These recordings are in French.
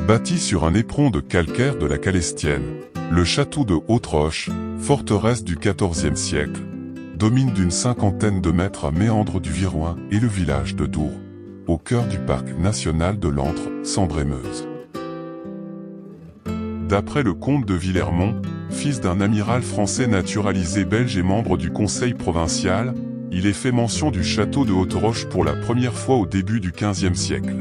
Bâti sur un éperon de calcaire de la Calestienne, le château de Haute-Roche, forteresse du XIVe siècle, domine d'une cinquantaine de mètres à méandre du Viroin et le village de Dours, au cœur du parc national de l'Antre, Sambre-et-Meuse. D'après le comte de Villermont, fils d'un amiral français naturalisé belge et membre du conseil provincial, il est fait mention du château de Haute-Roche pour la première fois au début du XVe siècle.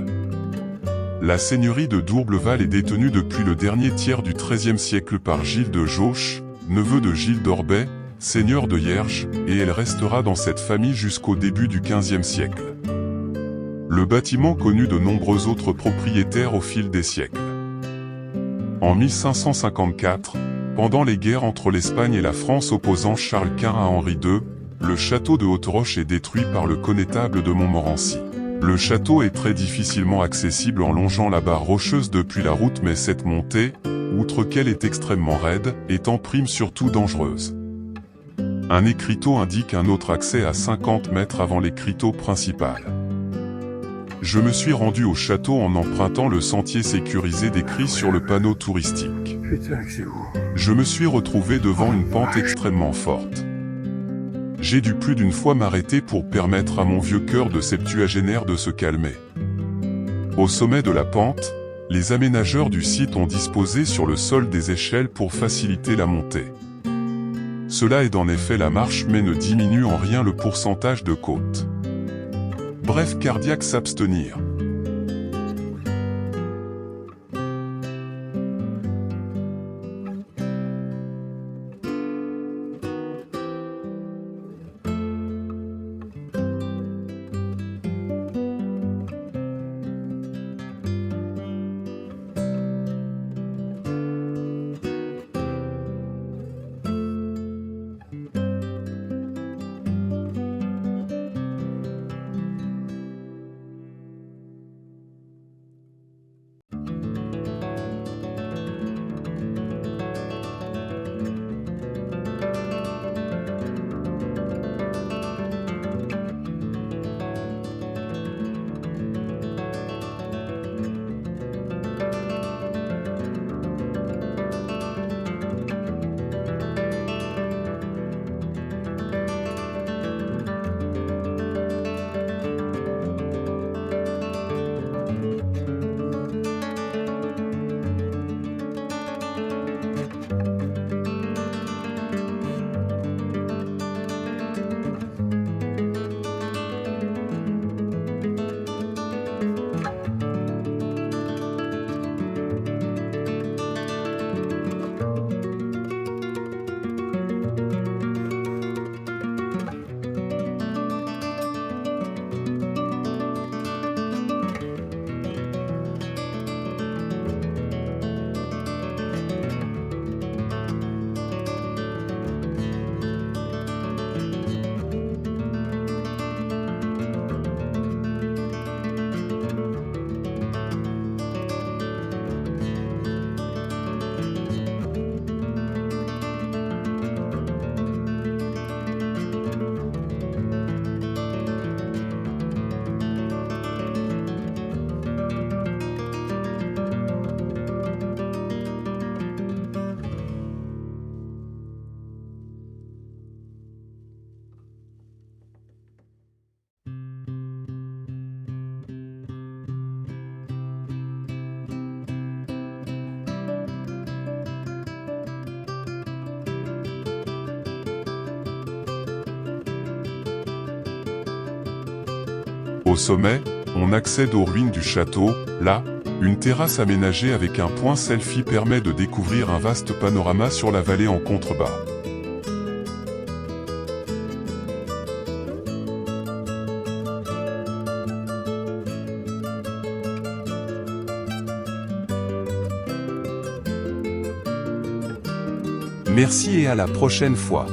La seigneurie de Dourbleval est détenue depuis le dernier tiers du XIIIe siècle par Gilles de Jauche, neveu de Gilles d'Orbais, seigneur de Hierges, et elle restera dans cette famille jusqu'au début du XVe siècle. Le bâtiment connut de nombreux autres propriétaires au fil des siècles. En 1554, pendant les guerres entre l'Espagne et la France opposant Charles Quint à Henri II, le château de Haute-Roche est détruit par le connétable de Montmorency. Le château est très difficilement accessible en longeant la barre rocheuse depuis la route, mais cette montée, outre qu'elle est extrêmement raide, est en prime surtout dangereuse. Un écriteau indique un autre accès à 50 mètres avant l'écriteau principal. Je me suis rendu au château en empruntant le sentier sécurisé décrit sur le panneau touristique. Je me suis retrouvé devant une pente extrêmement forte. J'ai dû plus d'une fois m'arrêter pour permettre à mon vieux cœur de septuagénaire de se calmer. Au sommet de la pente, les aménageurs du site ont disposé sur le sol des échelles pour faciliter la montée. Cela aide en effet la marche mais ne diminue en rien le pourcentage de côte. Bref, cardiaque s'abstenir. Au sommet, on accède aux ruines du château. Là, une terrasse aménagée avec un point selfie permet de découvrir un vaste panorama sur la vallée en contrebas. Merci et à la prochaine fois.